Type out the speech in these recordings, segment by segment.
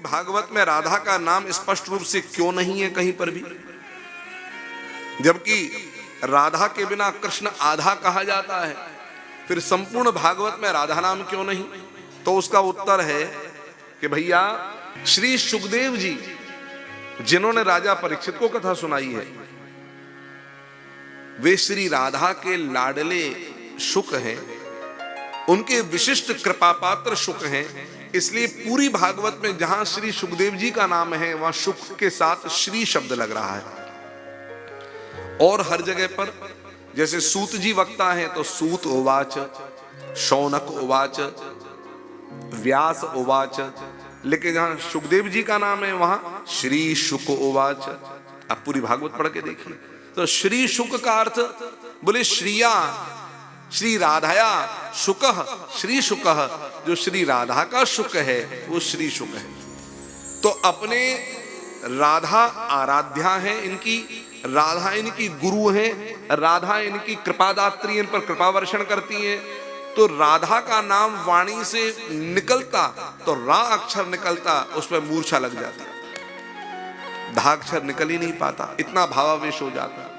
भागवत में राधा का नाम स्पष्ट रूप से क्यों नहीं है कहीं पर भी, जबकि राधा के बिना कृष्ण आधा कहा जाता है, फिर संपूर्ण भागवत में राधा नाम क्यों नहीं? तो उसका उत्तर है कि भैया श्री सुखदेव जी जिन्होंने राजा परीक्षित को कथा सुनाई है, वे श्री राधा के लाडले शुक हैं, उनके विशिष्ट कृपा पात्र शुक हैं। इसलिए पूरी भागवत में जहां श्री सुखदेव जी का नाम है वहां शुक के साथ श्री शब्द लग रहा है। और हर जगह पर जैसे सूत जी वक्ता है तो सूत उवाच, शौनक उवाच, व्यास उवाच, लेकिन जहां सुखदेव जी का नाम है वहां श्री शुक उवाच। अब पूरी भागवत पढ़ के देखिए तो श्री शुक का अर्थ बोले श्रिया, श्री राधाया शुकः, श्री शुकः, जो श्री राधा का शुक है वो श्री शुक है। तो अपने राधा आराध्या है, इनकी राधा इनकी गुरु है, राधा इनकी कृपादात्री, इन पर कृपा वर्षण करती है। तो राधा का नाम वाणी से निकलता तो रा अक्षर निकलता, उसमें मूर्छा लग जाती, धा अक्षर निकल ही नहीं पाता, इतना भावावेश हो जाता।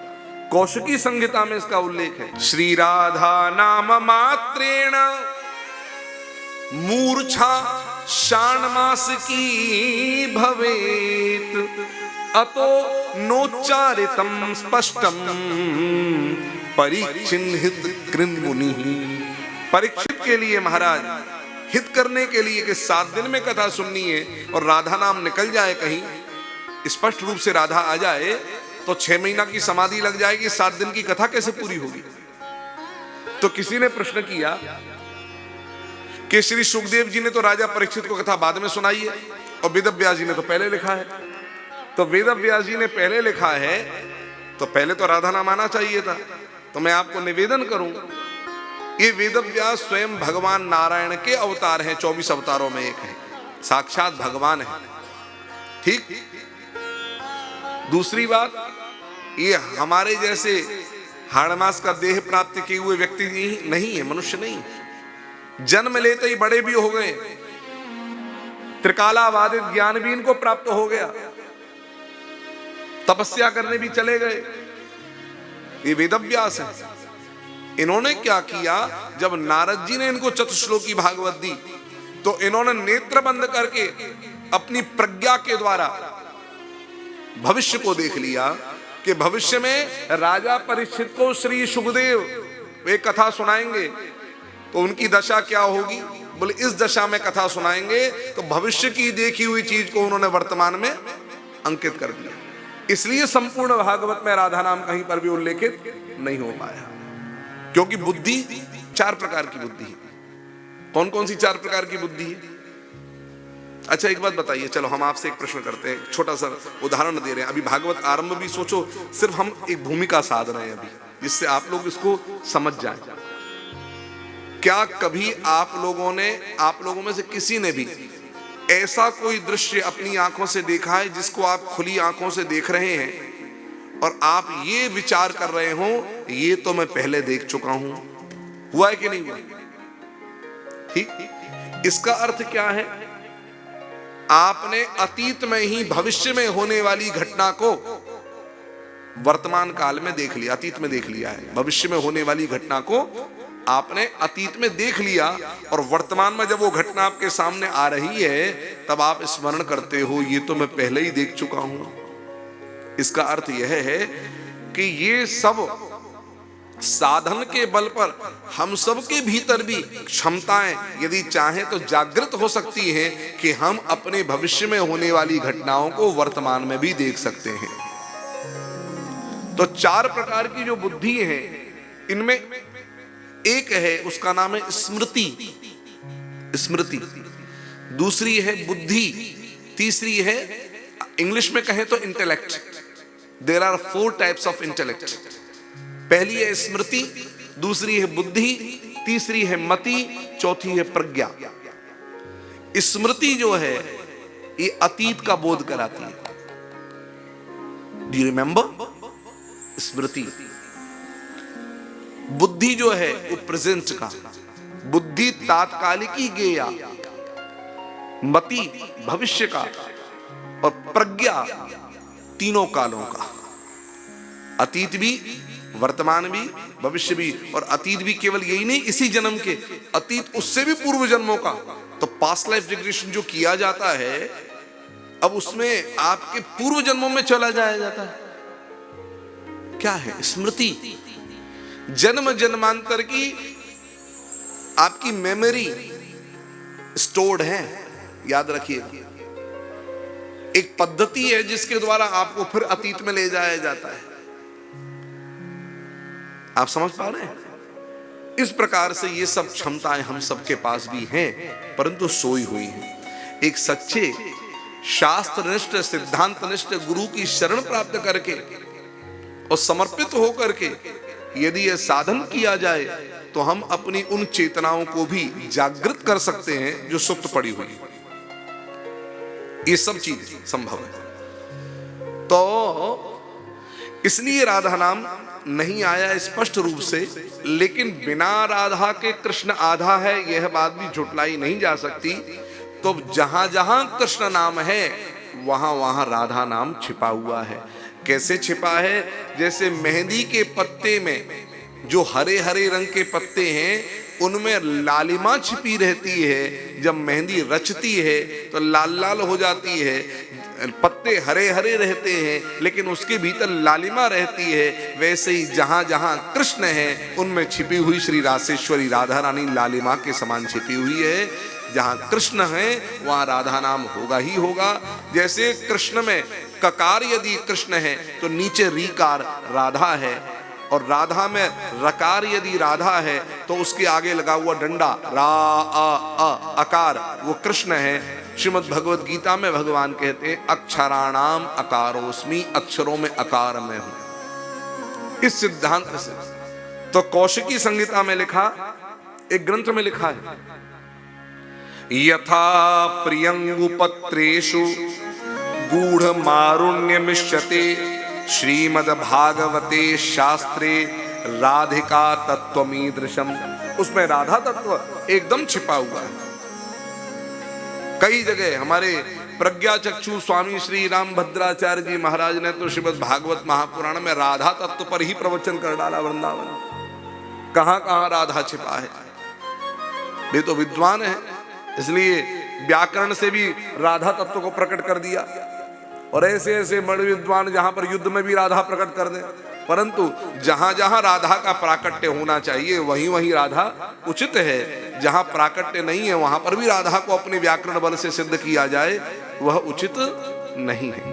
कौशिकी संहिता में इसका उल्लेख है, श्री राधा नाम मात्रेण मूर्छा षाण्मास की भवेत, अतो नोच्चारितम स्पष्टम परिचिन्हित कृन्मुनि। परीक्षित के लिए महाराज हित करने के लिए कि 7 दिन में कथा सुननी है और राधा नाम निकल जाए, कहीं स्पष्ट रूप से राधा आ जाए तो 6 महीना की समाधि लग जाएगी, 7 दिन की कथा कैसे पूरी होगी? तो किसी ने प्रश्न किया कि श्री सुखदेव जी ने तो राजा परीक्षित को कथा बाद में सुनाई है और वेद व्यास जी ने तो पहले लिखा है। तो वेद व्यास जी ने पहले लिखा है तो पहले तो राधा नाम आना चाहिए था। तो मैं आपको निवेदन करूं, ये वेद व्यास स्वयं भगवान नारायण के अवतार हैं, 24 अवतारों में एक है, साक्षात भगवान है। ठीक। दूसरी बात, ये हमारे जैसे हाड़ मास का देह प्राप्त किए हुए व्यक्ति नहीं है, मनुष्य नहीं। जन्म लेते ही बड़े भी हो गए, त्रिकालावादित ज्ञान भी इनको प्राप्त हो गया, तपस्या करने भी चले गए। ये वेदव्यास है। इन्होंने क्या किया, जब नारद जी ने इनको चतुश्लोकी भागवत दी तो इन्होंने नेत्र बंद करके अपनी प्रज्ञा के द्वारा भविष्य को देख लिया कि भविष्य में राजा परीक्षित को श्री सुखदेव वे कथा सुनाएंगे तो उनकी दशा क्या होगी। बोले इस दशा में कथा सुनाएंगे, तो भविष्य की देखी हुई चीज को उन्होंने वर्तमान में अंकित कर दिया। इसलिए संपूर्ण भागवत में राधा नाम कहीं पर भी उल्लेखित नहीं हो पाया, क्योंकि बुद्धि 4 प्रकार की बुद्धि है। कौन कौन सी 4 प्रकार की बुद्धि है? अच्छा एक बात बताइए, चलो हम आपसे एक प्रश्न करते हैं, छोटा सा उदाहरण दे रहे हैं। अभी भागवत आरंभ भी सोचो, सिर्फ हम एक भूमिका साध रहे हैं अभी, जिससे आप लोग इसको समझ जाएं। क्या कभी आप लोगों में से किसी ने भी ऐसा कोई दृश्य अपनी आंखों से देखा है जिसको आप खुली आंखों से देख रहे हैं और आप ये विचार कर रहे हो ये तो मैं पहले देख चुका हूं? हुआ है कि नहीं हुआ? ठीक। इसका अर्थ क्या है? आपने अतीत में ही भविष्य में होने वाली घटना को वर्तमान काल में देख लिया, अतीत में देख लिया है। भविष्य में होने वाली घटना को आपने अतीत में देख लिया और वर्तमान में जब वो घटना आपके सामने आ रही है तब आप स्मरण करते हो ये तो मैं पहले ही देख चुका हूं। इसका अर्थ यह है कि ये सब साधन के बल पर हम सब के भीतर भी क्षमताएं यदि चाहें तो जागृत हो सकती हैं कि हम अपने भविष्य में होने वाली घटनाओं को वर्तमान में भी देख सकते हैं। तो 4 प्रकार की जो बुद्धि है, इनमें एक है उसका नाम है स्मृति, स्मृति। दूसरी है बुद्धि, तीसरी है इंग्लिश में कहें तो intellect. There are 4 types of intellect. पहली है स्मृति, दूसरी है बुद्धि, तीसरी है मति, चौथी है प्रज्ञा। स्मृति जो है ये अतीत का बोध कराती है। Do you remember? स्मृति। बुद्धि जो है वो प्रेजेंट का, बुद्धि तात्कालिकी गेया, मति भविष्य का और प्रज्ञा तीनों कालों का, अतीत भी, वर्तमान भी, भविष्य भी। और अतीत भी केवल यही नहीं इसी जन्म के, अतीत उससे भी पूर्व जन्मों का। तो पास्ट लाइफ रिग्रेशन जो किया जाता है, अब उसमें आपके पूर्व जन्मों में चला जाया जाता है। क्या है? स्मृति, जन्म जन्मांतर की आपकी मेमोरी स्टोर्ड है। याद रखिए, एक पद्धति है जिसके द्वारा आपको फिर अतीत में ले जाया जाता है। आप समझ पा रहे हैं? इस प्रकार से ये सब क्षमताएं हम सबके पास भी हैं, परंतु सोई हुई हैं। एक सच्चे शास्त्रनिष्ठ, सिद्धांतनिष्ठ गुरु की शरण प्राप्त करके और समर्पित होकर के यदि यह साधन किया जाए तो हम अपनी उन चेतनाओं को भी जागृत कर सकते हैं जो सुप्त पड़ी हुई है। ये सब चीज संभव है। तो इसलिए राधा नाम नहीं आया स्पष्ट रूप से, लेकिन बिना राधा के कृष्ण आधा है, यह बात भी झुटलाई नहीं जा सकती। तो जहां जहां कृष्ण नाम है वहां वहां राधा नाम छिपा हुआ है। कैसे छिपा है? जैसे मेहंदी के पत्ते में जो हरे हरे रंग के पत्ते हैं उनमें लालिमा छिपी रहती है। जब मेहंदी रचती है तो लाल लाल हो जाती है, पत्ते हरे हरे रहते हैं, लेकिन उसके भीतर लालिमा रहती है। वैसे ही जहां जहां कृष्ण है उनमें छिपी हुई श्री रासेश्वरी राधा रानी लालिमा के समान छिपी हुई है। जहां कृष्ण है वहां राधा नाम होगा ही होगा। जैसे कृष्ण में ककार यदि कृष्ण है तो नीचे रीकार राधा है, और राधा में रकार यदि राधा है तो उसके आगे लगा हुआ डंडा रा आ अकार वो कृष्ण है। श्रीमद् भगवद गीता में भगवान कहते हैं अक्षराणाम अकारोस्मि, अक्षरों में अकार में हूं। इस सिद्धांत से तो कौशिकी संहिता में लिखा, एक ग्रंथ में लिखा है, यथा प्रियंगुपत्रेषु गूढ़ मारुण्य मिश्यते श्रीमद् भागवते शास्त्रे राधिका तत्वमीदृशम। उसमें राधा तत्व एकदम छिपा हुआ है। कई जगह हमारे प्रज्ञा चक्षु स्वामी श्री राम भद्राचार्य जी महाराज ने तो श्रीमद् भागवत महापुराण में राधा तत्व पर ही प्रवचन कर डाला। वृंदावन कहां कहां राधा छिपा है। वे तो विद्वान है, इसलिए व्याकरण से भी राधा तत्व को प्रकट कर दिया। और ऐसे ऐसे बड़े विद्वान जहां पर युद्ध में भी राधा प्रकट कर दें, परंतु जहां जहां राधा का प्राकट्य होना चाहिए वहीं वहीं राधा उचित है। जहां प्राकट्य नहीं है वहां पर भी राधा को अपने व्याकरण बल से सिद्ध किया जाए, वह उचित नहीं है।